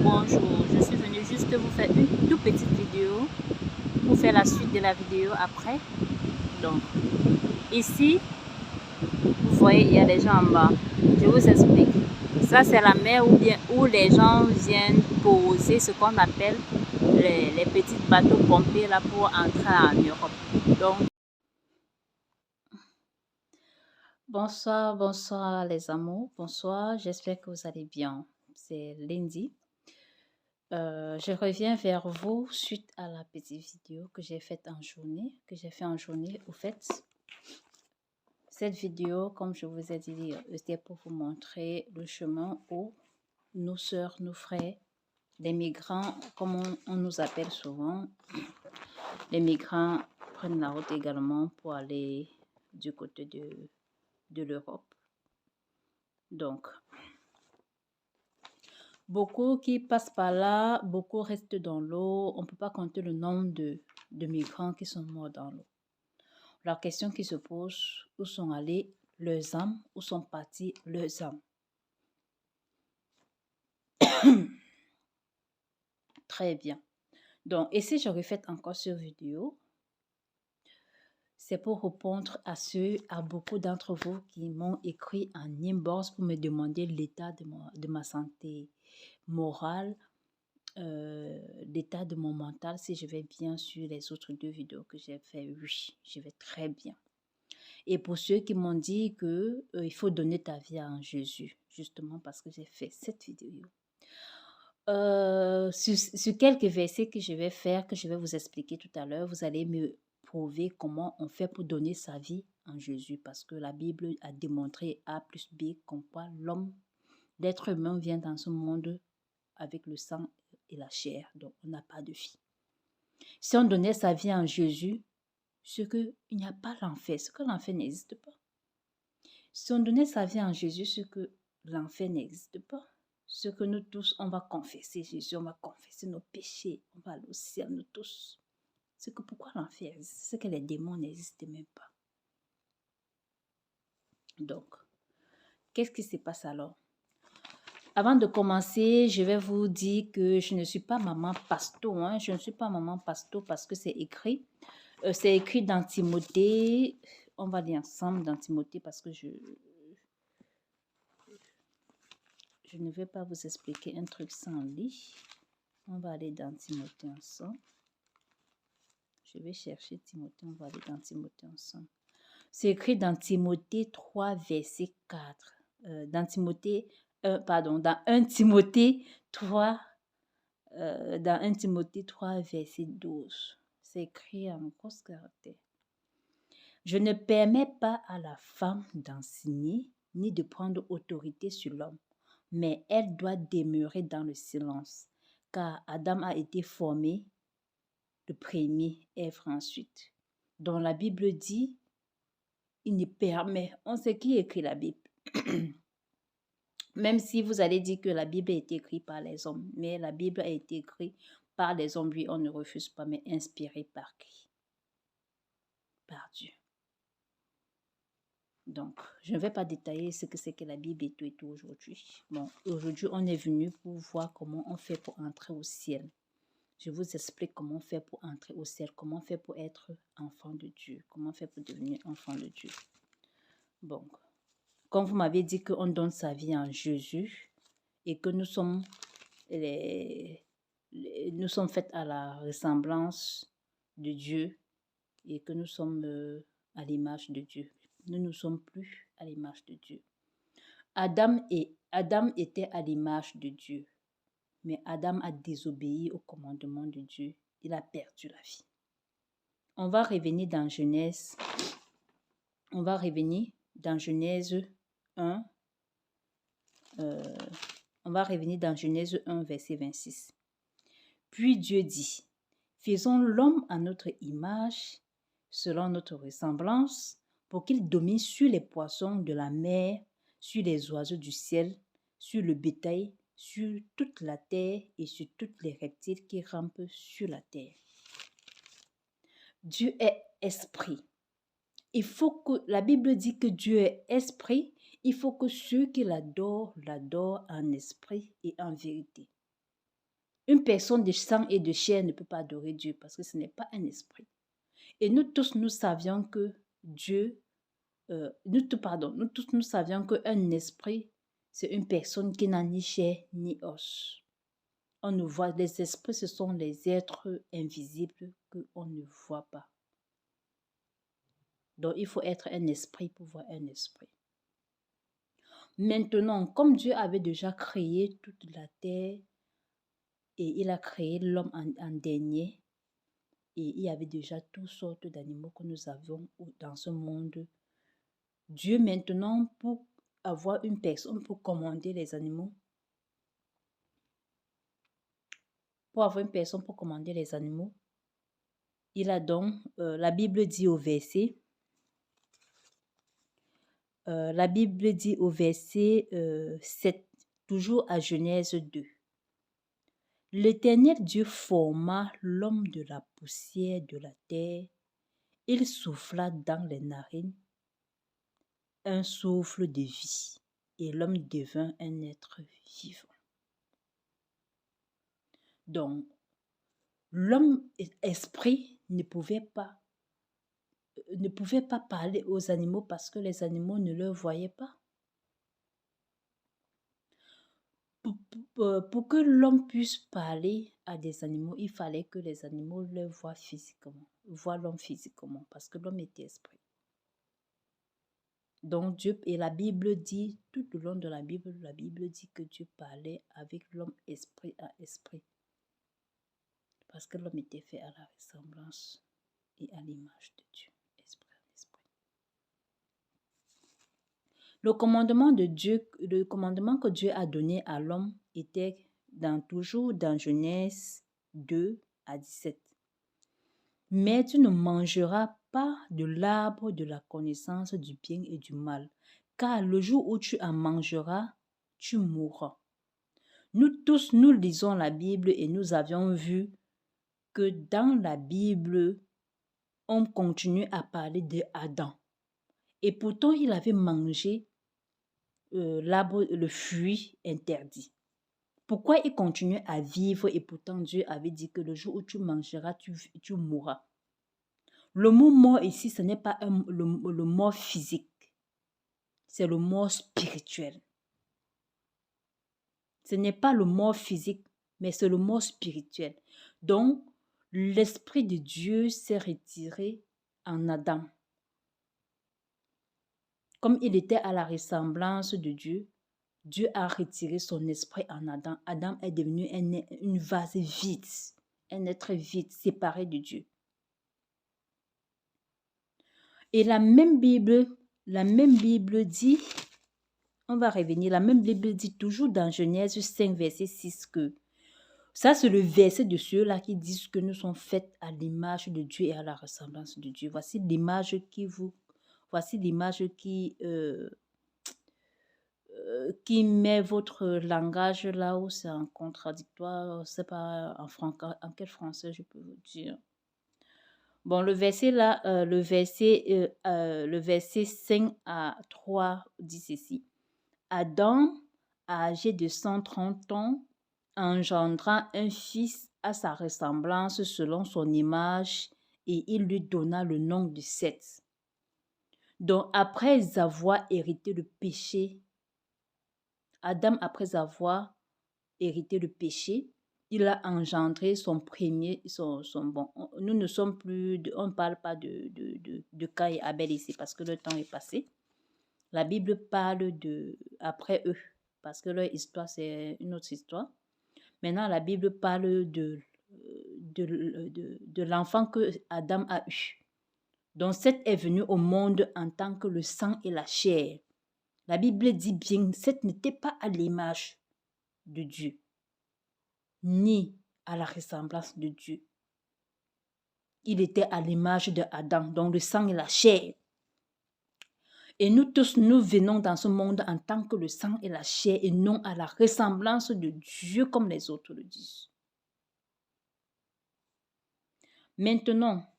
bonjour. Je suis venue juste vous faire une toute petite vidéo pour faire la suite de la vidéo après. Donc, ici, vous voyez, il y a des gens en bas. Je vous explique. Ça, c'est la mer où les gens viennent poser ce qu'on appelle les petits bateaux pompiers là pour entrer en Europe. Donc, bonsoir les amours. Bonsoir, j'espère que vous allez bien. C'est lundi. Je reviens vers vous suite à la petite vidéo que j'ai faite en journée, Au fait, cette vidéo, comme je vous ai dit, c'était pour vous montrer le chemin où nos sœurs, nos frères, les migrants, comme on nous appelle souvent, les migrants prennent la route également pour aller du côté de l'Europe. Donc, beaucoup qui passent par là, beaucoup restent dans l'eau. On ne peut pas compter le nombre de migrants qui sont morts dans l'eau. La question qui se pose, où sont allés leurs âmes? Où sont partis leurs âmes? Très bien. Donc, et si je refais encore cette vidéo, c'est pour répondre à beaucoup d'entre vous qui m'ont écrit en inbox pour me demander l'état de ma santé morale, l'état de mon mental, si je vais bien sur les autres 2 vidéos que j'ai fait. Oui, je vais très bien. Et pour ceux qui m'ont dit que il faut donner ta vie à Jésus, justement parce que j'ai fait cette vidéo. Sur quelques versets que je vais faire, que je vais vous expliquer tout à l'heure, vous allez me prouver comment on fait pour donner sa vie en Jésus, parce que la Bible a démontré A plus B comme quoi l'être humain vient dans ce monde avec le sang et la chair, donc on n'a pas de vie. Si on donnait sa vie en Jésus, il n'y a pas l'enfer, ce que l'enfer n'existe pas. Si on donnait sa vie en Jésus, ce que l'enfer n'existe pas. Ce que nous tous, on va confesser Jésus, on va confesser nos péchés, on va aller au ciel, nous tous. C'est que pourquoi l'enfer existe? C'est que les démons n'existent même pas. Donc, qu'est-ce qui se passe alors? Avant de commencer, je vais vous dire que je ne suis pas maman pasto. Je ne suis pas maman pasto parce que c'est écrit. C'est écrit dans Timothée. On va lire ensemble dans Timothée parce que je ne vais pas vous expliquer un truc sans lit. On va aller dans Timothée ensemble. Je vais chercher Timothée. On va aller dans Timothée ensemble. C'est écrit dans Timothée 3, verset 4. Dans Timothée, dans 1 Timothée 3, dans 1 Timothée 3, verset 12. C'est écrit en grosse caractère. Je ne permets pas à la femme d'enseigner ni de prendre autorité sur l'homme, mais elle doit demeurer dans le silence, car Adam a été formé le premier, Ève ensuite. Donc la Bible dit, il ne permet, on sait qui écrit la Bible. Même si vous allez dire que la Bible a été écrite par les hommes, mais la Bible a été écrite par les hommes, oui, on ne refuse pas, mais inspirée par qui? Par Dieu. Donc, je ne vais pas détailler ce que c'est que la Bible et tout aujourd'hui. Bon, aujourd'hui, on est venu pour voir comment on fait pour entrer au ciel. Je vous explique comment on fait pour entrer au ciel, comment on fait pour être enfant de Dieu, comment on fait pour devenir enfant de Dieu. Bon, comme vous m'avez dit qu'on donne sa vie en Jésus et que nous sommes faits à la ressemblance de Dieu et que nous sommes à l'image de Dieu. Nous ne sommes plus à l'image de Dieu. Adam était à l'image de Dieu, mais Adam a désobéi au commandement de Dieu. Il a perdu la vie. On va revenir dans Genèse. On va revenir dans Genèse 1. On va revenir dans Genèse 1, verset 26. Puis Dieu dit, faisons l'homme à notre image, selon notre ressemblance, pour qu'il domine sur les poissons de la mer, sur les oiseaux du ciel, sur le bétail, sur toute la terre et sur tous les reptiles qui rampent sur la terre. Dieu est esprit. Il faut que, la Bible dit que Dieu est esprit, il faut que ceux qui l'adorent en esprit et en vérité. Une personne de sang et de chair ne peut pas adorer Dieu parce que ce n'est pas un esprit. Et nous tous, nous savions que Dieu, nous tous, nous savions qu'un esprit, c'est une personne qui n'a ni chair ni os. On ne voit, les esprits, ce sont les êtres invisibles qu'on ne voit pas. Donc, il faut être un esprit pour voir un esprit. Maintenant, comme Dieu avait déjà créé toute la terre et il a créé l'homme en dernier, et il y avait déjà toutes sortes d'animaux que nous avions dans ce monde, Dieu maintenant, pour avoir une personne pour commander les animaux, il a donc, la Bible dit au verset, la Bible dit au verset 7, toujours à Genèse 2. L'Éternel Dieu forma l'homme de la poussière de la terre. Il souffla dans les narines un souffle de vie, et l'homme devint un être vivant. Donc, l'homme esprit ne pouvait pas parler aux animaux parce que les animaux ne le voyaient pas. Pour que l'homme puisse parler à des animaux, il fallait que les animaux le voient l'homme physiquement, parce que l'homme était esprit. Donc Dieu, et la Bible dit, tout au long de la Bible dit que Dieu parlait avec l'homme esprit à esprit. Parce que l'homme était fait à la ressemblance et à l'image de Dieu, esprit à esprit. Le commandement que Dieu a donné à l'homme était toujours dans Genèse 2 à 17. Mais tu ne mangeras pas de l'arbre de la connaissance du bien et du mal, car le jour où tu en mangeras, tu mourras. Nous tous, nous lisons la Bible et nous avions vu que dans la Bible, on continue à parler d'Adam. Et pourtant, il avait mangé l'arbre, le fruit interdit. Pourquoi il continuait à vivre et pourtant Dieu avait dit que le jour où tu mangeras, tu mourras. Le mot mort ici, ce n'est pas le mort physique, c'est le mort spirituel. Ce n'est pas le mort physique, mais c'est le mort spirituel. Donc, l'Esprit de Dieu s'est retiré en Adam. Comme il était à la ressemblance de Dieu, Dieu a retiré son esprit en Adam. Adam est devenu une vase vide, un être vide, séparé de Dieu. Et la même Bible dit, on va revenir, la même Bible dit toujours dans Genèse 5, verset 6 que, ça c'est le verset de ceux-là qui disent que nous sommes faits à l'image de Dieu et à la ressemblance de Dieu. Voici l'image qui met votre langage là où c'est un contradictoire, je ne sais pas en quel français je peux vous dire. Bon, le verset 5 à 3 dit ceci. Adam, âgé de 130 ans, engendra un fils à sa ressemblance selon son image et il lui donna le nom de Seth. Donc, après avoir hérité le péché, Adam, après avoir hérité le péché, il a engendré son premier, bon, nous ne sommes plus, on ne parle pas de Caïn et Abel ici parce que le temps est passé. La Bible parle après eux, parce que leur histoire, c'est une autre histoire. Maintenant, la Bible parle de l'enfant que Adam a eu. Donc, Seth est venu au monde en tant que le sang et la chair. La Bible dit bien, Seth n'était pas à l'image de Dieu, ni à la ressemblance de Dieu. Il était à l'image de Adam, donc le sang et la chair. Et nous tous, nous venons dans ce monde en tant que le sang et la chair et non à la ressemblance de Dieu comme les autres le disent. Maintenant,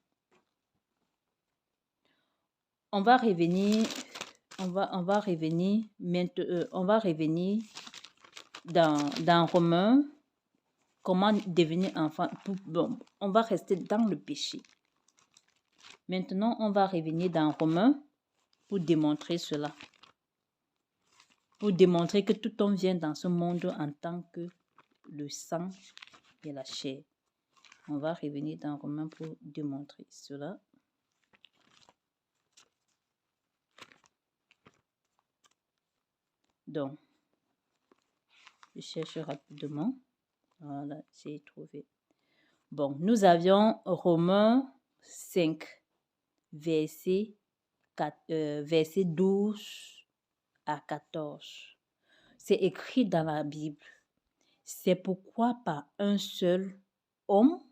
on va revenir dans Romains, comment devenir enfant. Bon, on va rester dans le péché. Maintenant, on va revenir dans Romains pour démontrer cela. Pour démontrer que tout homme vient dans ce monde en tant que le sang et la chair. On va revenir dans Romains pour démontrer cela. Donc, je cherche rapidement. Voilà, j'ai trouvé. Bon, nous avions Romains 5, verset 12 à 14. C'est écrit dans la Bible. C'est pourquoi par un seul homme,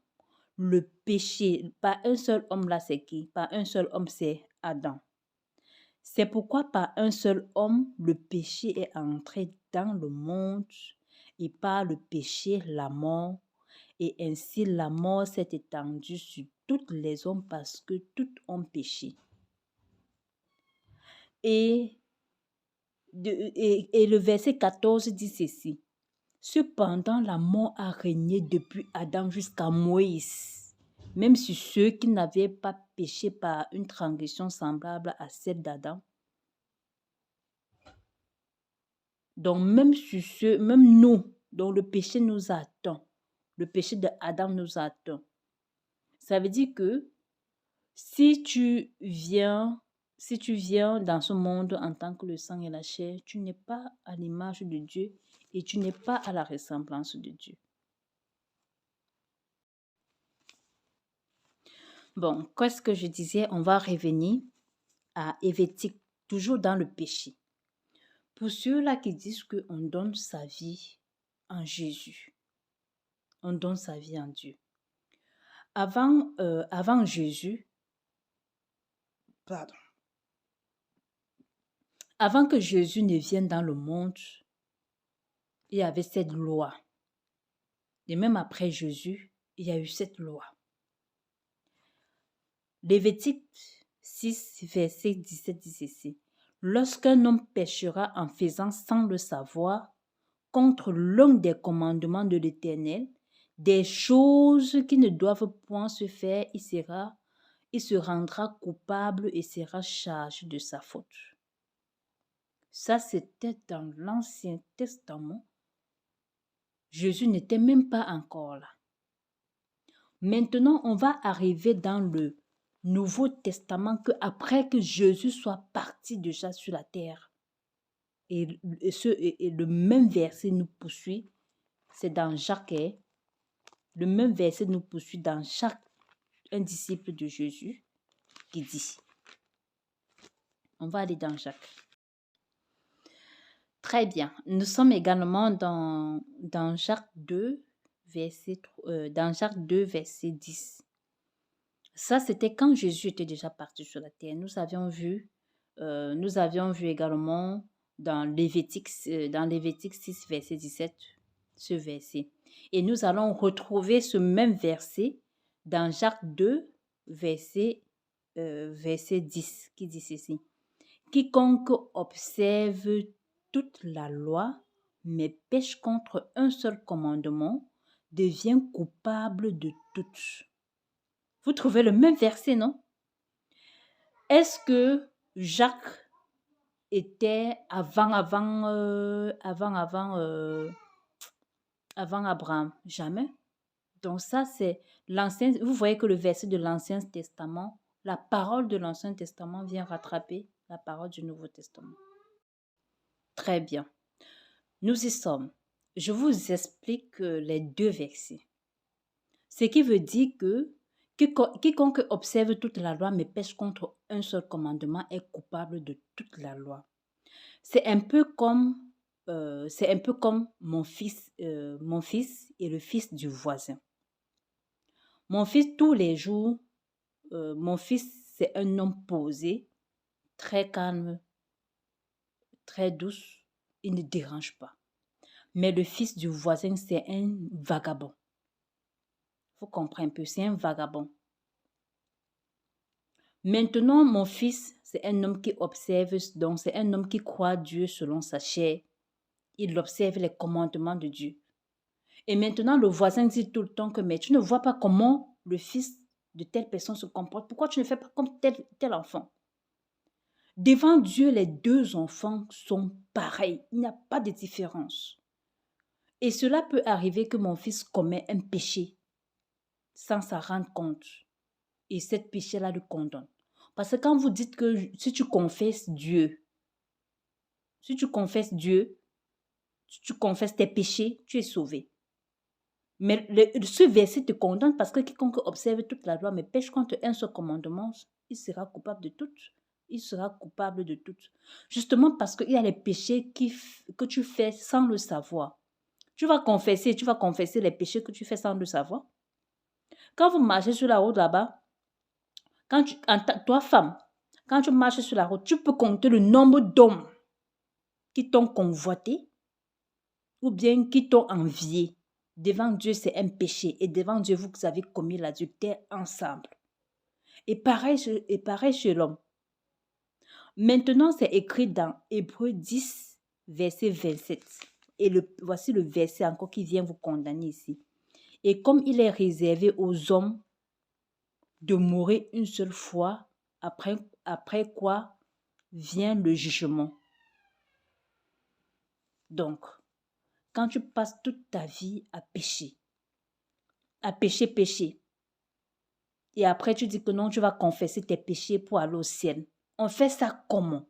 le péché, par un seul homme là, c'est qui? Par un seul homme, c'est Adam. C'est pourquoi par un seul homme, le péché est entré dans le monde et par le péché, la mort. Et ainsi, la mort s'est étendue sur tous les hommes parce que tous ont péché. Et le verset 14 dit ceci. Cependant, la mort a régné depuis Adam jusqu'à Moïse, même sur ceux qui n'avaient pas péché par une transgression semblable à celle d'Adam. Donc, même sur ceux, même nous, dont le péché nous attend, le péché d'Adam nous attend. Ça veut dire que si tu viens dans ce monde en tant que le sang et la chair, tu n'es pas à l'image de Dieu et tu n'es pas à la ressemblance de Dieu. Bon, qu'est-ce que je disais? On va revenir à Hévétique, toujours dans le péché. Pour ceux-là qui disent qu'on donne sa vie en Jésus, on donne sa vie en Dieu. Avant Jésus, pardon, avant que Jésus ne vienne dans le monde, il y avait cette loi. Et même après Jésus, il y a eu cette loi. Lévitique 6, verset 17 dit ceci. Lorsqu'un homme péchera en faisant sans le savoir contre l'un des commandements de l'Éternel, des choses qui ne doivent point se faire, il se rendra coupable et sera chargé de sa faute. Ça, c'était dans l'Ancien Testament. Jésus n'était même pas encore là. Maintenant, on va arriver dans le Nouveau Testament après que Jésus soit parti déjà sur la terre. Et le même verset nous poursuit. C'est dans Jacques. Le même verset nous poursuit dans Jacques, un disciple de Jésus, qui dit. On va aller dans Jacques. Très bien. Nous sommes également dans Jacques 2, verset 10. Ça, c'était quand Jésus était déjà parti sur la terre. Nous avions vu également dans Lévitique 6, verset 17, ce verset. Et nous allons retrouver ce même verset dans Jacques 2, verset 10, qui dit ceci. Quiconque observe toute la loi, mais pêche contre un seul commandement, devient coupable de toutes. Vous trouvez le même verset, non? Est-ce que Jacques était avant Abraham? Jamais. Donc ça, c'est l'ancien. Vous voyez que le verset de l'Ancien Testament, la parole de l'Ancien Testament vient rattraper la parole du Nouveau Testament. Très bien. Nous y sommes. Je vous explique les deux versets. Ce qui veut dire que quiconque observe toute la loi mais pêche contre un seul commandement est coupable de toute la loi. C'est un peu comme mon fils et le fils du voisin. Mon fils, tous les jours, mon fils, c'est un homme posé, très calme, très douce. Il ne dérange pas. Mais le fils du voisin, c'est un vagabond. Vous comprenez un peu, c'est un vagabond. Maintenant, mon fils, c'est un homme qui observe, donc c'est un homme qui croit Dieu selon sa chair. Il observe les commandements de Dieu. Et maintenant, le voisin dit tout le temps que mais tu ne vois pas comment le fils de telle personne se comporte. Pourquoi tu ne fais pas comme tel enfant? Devant Dieu, les deux enfants sont pareils. Il n'y a pas de différence. Et cela peut arriver que mon fils commet un péché sans s'en rendre compte. Et cette péché-là le condamne. Parce que quand vous dites que si tu confesses Dieu, si tu confesses Dieu, si tu confesses tes péchés, tu es sauvé. Mais ce verset te condamne parce que quiconque observe toute la loi mais pêche contre un seul commandement, il sera coupable de tout. Il sera coupable de tout. Justement parce qu'il y a les péchés que tu fais sans le savoir. Tu vas confesser les péchés que tu fais sans le savoir. Quand vous marchez sur la route là-bas, toi femme, quand tu marches sur la route, tu peux compter le nombre d'hommes qui t'ont convoité ou bien qui t'ont envié. Devant Dieu, c'est un péché. Et devant Dieu, vous avez commis l'adultère ensemble. Et pareil chez l'homme. Maintenant, c'est écrit dans Hébreux 10, verset 27. Et voici le verset encore qui vient vous condamner ici. Et comme il est réservé aux hommes de mourir une seule fois, après quoi vient le jugement. Donc, quand tu passes toute ta vie à pécher, et après tu dis que non, tu vas confesser tes péchés pour aller au ciel, on fait ça comment?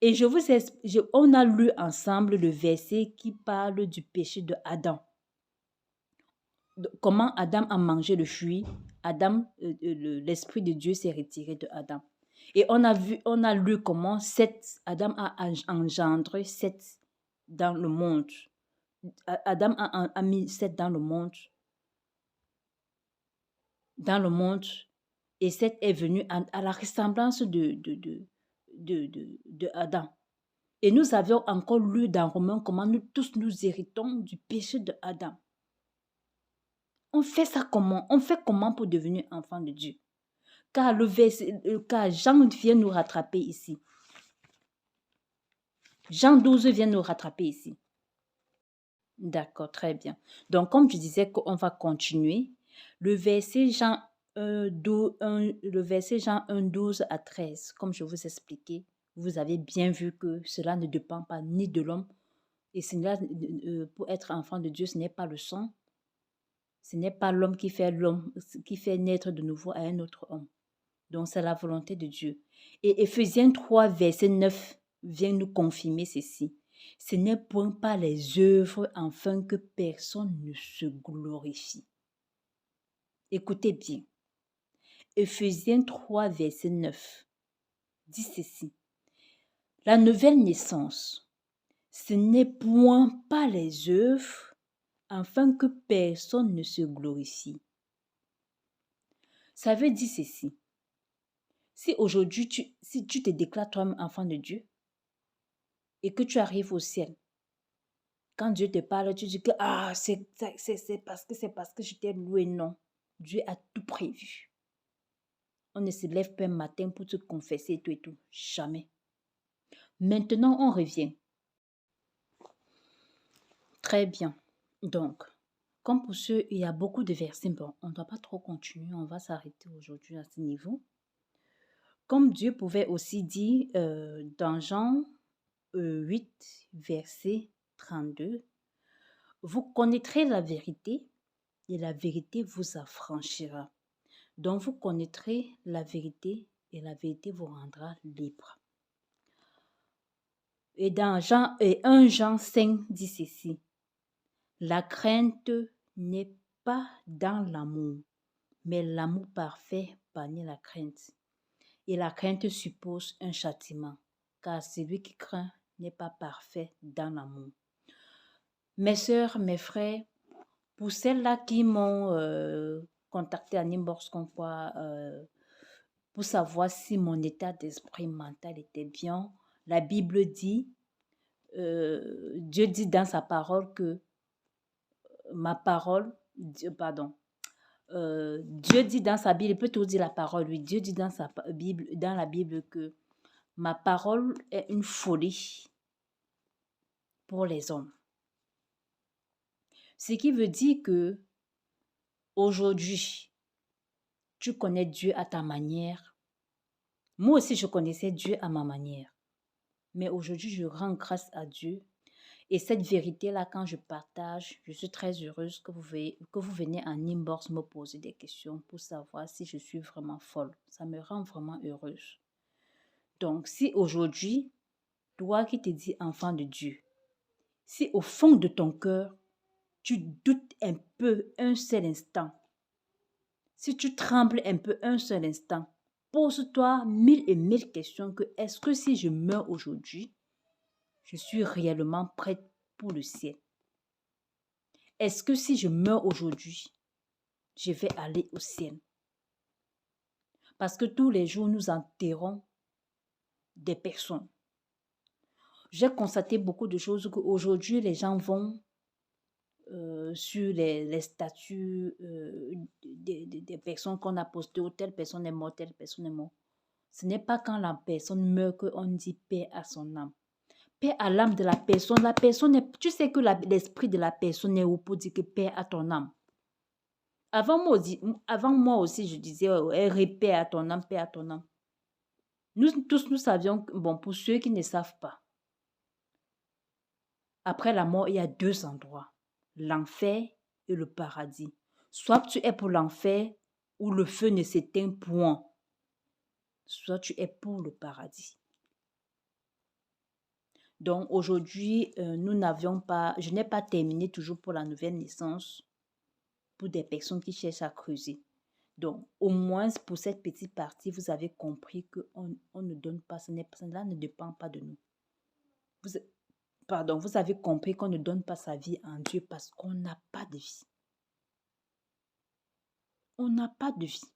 Et on a lu ensemble le verset qui parle du péché de Adam. Comment Adam a mangé le fruit, l'Esprit de Dieu s'est retiré de Adam. Et on a lu comment Adam a engendré Seth dans le monde. Adam a mis Seth dans le monde. Et Seth est venu à la ressemblance de Adam. Et nous avions encore lu dans Romains comment nous tous nous héritons du péché de Adam. On fait ça comment? On fait comment pour devenir enfant de Dieu? Car Jean vient nous rattraper ici. Jean 12 vient nous rattraper ici. D'accord, très bien. Donc, comme je disais qu'on va continuer, le verset Jean 1, 12 à 13, comme je vous expliquais, vous avez bien vu que cela ne dépend pas ni de l'homme. Et pour être enfant de Dieu, ce n'est pas le sang. Ce n'est pas l'homme qui fait naître de nouveau à un autre homme. Donc, c'est la volonté de Dieu. Et Éphésiens 3, verset 9 vient nous confirmer ceci. Ce n'est point par les œuvres afin que personne ne se glorifie. Écoutez bien. Éphésiens 3, verset 9 dit ceci. La nouvelle naissance, ce n'est point par les œuvres afin que personne ne se glorifie. Ça veut dire ceci. Si aujourd'hui, si tu te déclares toi-même enfant de Dieu et que tu arrives au ciel, quand Dieu te parle, tu dis que c'est parce que je t'ai loué. Non, Dieu a tout prévu. On ne se lève pas un matin pour te confesser et tout et tout. Jamais. Maintenant, on revient. Très bien. Donc, comme pour ceux, il y a beaucoup de versets. Bon, on ne doit pas trop continuer. On va s'arrêter aujourd'hui à ce niveau. Comme Dieu pouvait aussi dire dans Jean 8, verset 32, vous connaîtrez la vérité et la vérité vous affranchira. Donc vous connaîtrez la vérité et la vérité vous rendra libre. Et dans 1 Jean 5 dit ceci, la crainte n'est pas dans l'amour, mais l'amour parfait bannit la crainte. Et la crainte suppose un châtiment, car celui qui craint n'est pas parfait dans l'amour. Mes sœurs, mes frères, pour celles-là qui m'ont contacté en inbox comme quoi, pour savoir si mon état d'esprit mental était bien, la Bible dit, Dieu dit dans sa parole que Dieu dit dans sa Bible, il peut tout dire la parole, oui, Dieu dit dans la Bible que ma parole est une folie pour les hommes. Ce qui veut dire que aujourd'hui, tu connais Dieu à ta manière. Moi aussi, je connaissais Dieu à ma manière. Mais aujourd'hui, je rends grâce à Dieu. Et cette vérité-là, quand je partage, je suis très heureuse que vous venez en inbox me poser des questions pour savoir si je suis vraiment folle. Ça me rend vraiment heureuse. Donc, si aujourd'hui, toi qui te dis enfant de Dieu, si au fond de ton cœur, tu doutes un peu un seul instant, si tu trembles un peu un seul instant, pose-toi 1000 questions que est-ce que si je meurs aujourd'hui, je suis réellement prête pour le ciel? Est-ce que si je meurs aujourd'hui, je vais aller au ciel? Parce que tous les jours, nous enterrons des personnes. J'ai constaté beaucoup de choses qu'aujourd'hui, les gens vont sur les statuts des personnes qu'on a postées, ou telle personne est morte, telle personne est morte. Ce n'est pas quand la personne meurt qu'on dit paix à son âme. Paix à l'âme de la personne. La personne est, tu sais que l'esprit de la personne est où pour dire que paix à ton âme. Avant moi aussi, je disais, paix à ton âme, paix à ton âme. Nous tous, nous savions, bon, pour ceux qui ne savent pas, après la mort, il y a deux endroits, l'enfer et le paradis. Soit tu es pour l'enfer où le feu ne s'éteint point, soit tu es pour le paradis. Donc aujourd'hui, je n'ai pas terminé toujours pour la nouvelle naissance pour des personnes qui cherchent à creuser. Donc au moins pour cette petite partie, vous avez compris qu'on ne donne pas, cela ne dépend pas de nous. Vous avez compris qu'on ne donne pas sa vie en Dieu parce qu'on n'a pas de vie. On n'a pas de vie.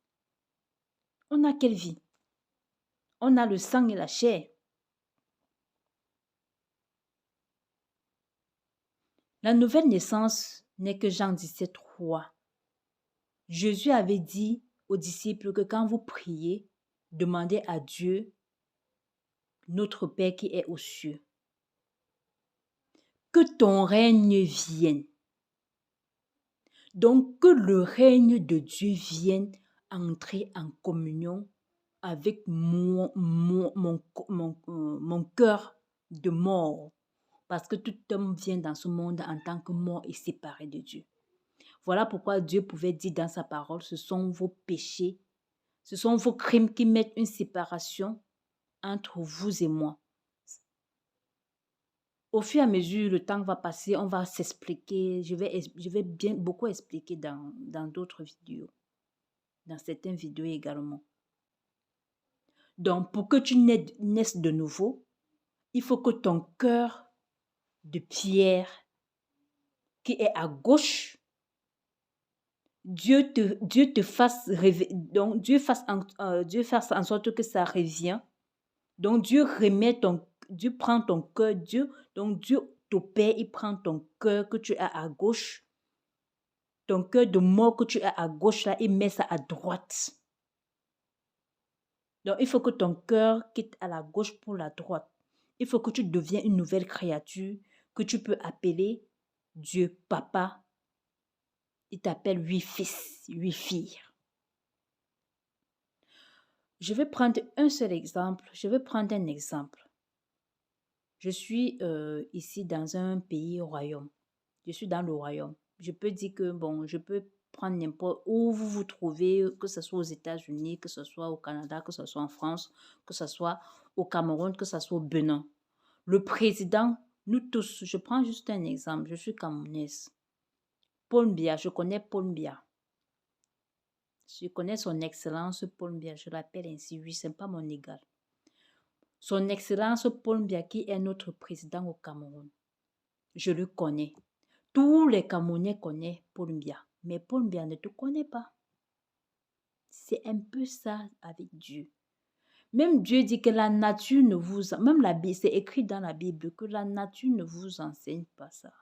On a quelle vie? On a le sang et la chair. La nouvelle naissance n'est que Jean 17,3. Jésus avait dit aux disciples que quand vous priez, demandez à Dieu, notre Père qui est aux cieux, que ton règne vienne. Donc, que le règne de Dieu vienne entrer en communion avec mon cœur de mort. Parce que tout homme vient dans ce monde en tant que mort et séparé de Dieu. Voilà pourquoi Dieu pouvait dire dans sa parole, ce sont vos péchés, ce sont vos crimes qui mettent une séparation entre vous et moi. Au fur et à mesure, le temps va passer, on va s'expliquer. Je vais beaucoup expliquer dans d'autres vidéos, dans certaines vidéos également. Donc, pour que tu naisses de nouveau, il faut que ton cœur de pierre qui est à gauche, Dieu te fasse rêver. Donc, Dieu fasse en sorte que ça revient. Donc, Dieu prend ton cœur, Dieu t'opère, il prend ton cœur que tu as à gauche, ton cœur de mort que tu as à gauche, là, il met ça à droite. Donc, il faut que ton cœur quitte à la gauche pour la droite. Il faut que tu deviennes une nouvelle créature que tu peux appeler Dieu Papa. Il t'appelle 8 fils, 8 filles. Je vais prendre un seul exemple. Je vais prendre un exemple. Je suis ici dans un pays royaume. Je suis dans le royaume. Je peux dire que, bon, je peux prendre n'importe où vous vous trouvez, que ce soit aux États-Unis, que ce soit au Canada, que ce soit en France, que ce soit au Cameroun, que ce soit au Bénin. Le président, nous tous, je prends juste un exemple, je suis camerounaise. Paul Biya, je connais Paul Biya. Je connais son excellence Paul Biya, je l'appelle ainsi, oui, ce n'est pas mon égal. Son excellence Paul Biya qui est notre président au Cameroun. Je le connais. Tous les Camerounais connaissent Paul Biya, mais Paul Biya ne te connaît pas. C'est un peu ça avec Dieu. Même Dieu dit que la nature ne vous... Même la Bible, c'est écrit dans la Bible que la nature ne vous enseigne pas ça.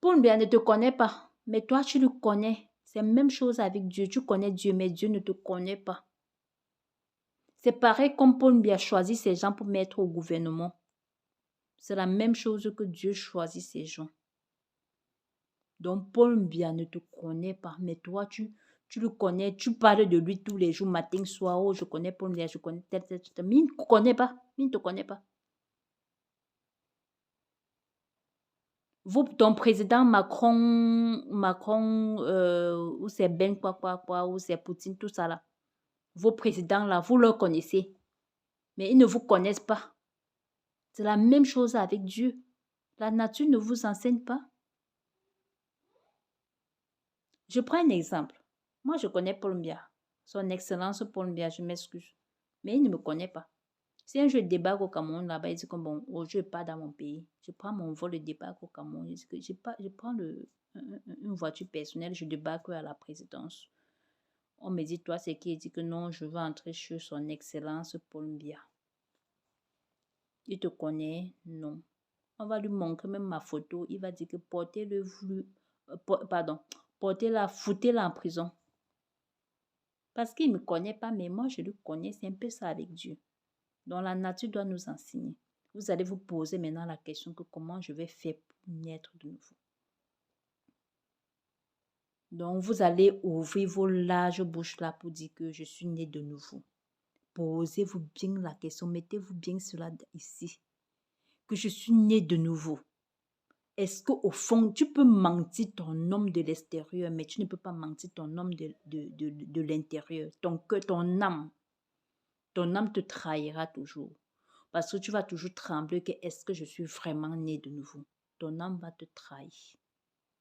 Paul Biya ne te connaît pas, mais toi tu le connais. C'est la même chose avec Dieu. Tu connais Dieu, mais Dieu ne te connaît pas. C'est pareil comme Paul Biya choisit ces gens pour mettre au gouvernement. C'est la même chose que Dieu choisit ses gens. Donc, Paul Biya ne te connaît pas, mais toi, tu le connais, tu parles de lui tous les jours, matin, soir. Oh, je connais Paul Biya, je connais tel. Mais il ne te connaît pas. Il ne te connaît pas. Vous, ton président Macron, ou c'est Ben, ou c'est Poutine, tout ça là. Vos présidents là, vous leur connaissez. Mais ils ne vous connaissent pas. C'est la même chose avec Dieu. La nature ne vous enseigne pas. Je prends un exemple. Moi, je connais Paul Biya. Son Excellence Paul Biya, je m'excuse. Mais il ne me connaît pas. Si un jour je débarque au Cameroun, là-bas, il dit que bon, je ne vais pas dans mon pays. Je prends mon vol de débarque au Cameroun. Je prends une voiture personnelle, je débarque à la présidence. On me dit, toi, c'est qui? Il dit que non, je veux entrer chez son Excellence Paul Biya. Il te connaît? Non. On va lui montrer même ma photo. Il va dire que portez-la, foutez-la en prison. Parce qu'il ne me connaît pas, mais moi, je le connais. C'est un peu ça avec Dieu. Donc, la nature doit nous enseigner. Vous allez vous poser maintenant la question que comment je vais faire pour naître de nouveau. Donc, vous allez ouvrir vos larges bouches là pour dire que je suis né de nouveau. Posez-vous bien la question. Mettez-vous bien cela ici. Que je suis né de nouveau. Est-ce qu'au fond, tu peux mentir ton homme de l'extérieur, mais tu ne peux pas mentir ton homme de l'intérieur, ton cœur, ton âme. Ton âme te trahira toujours. Parce que tu vas toujours trembler que est-ce que je suis vraiment né de nouveau. Ton âme va te trahir.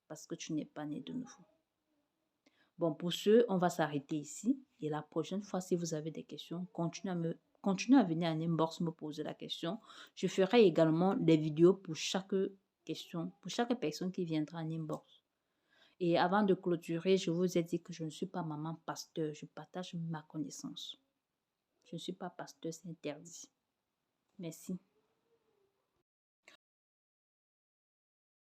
Parce que tu n'es pas né de nouveau. Bon, pour ce, on va s'arrêter ici. Et la prochaine fois, si vous avez des questions, continuez à venir en inbox me poser la question. Je ferai également des vidéos pour chaque question, pour chaque personne qui viendra en inbox. Et avant de clôturer, je vous ai dit que je ne suis pas maman pasteur. Je partage ma connaissance. Je ne suis pas pasteur, c'est interdit. Merci.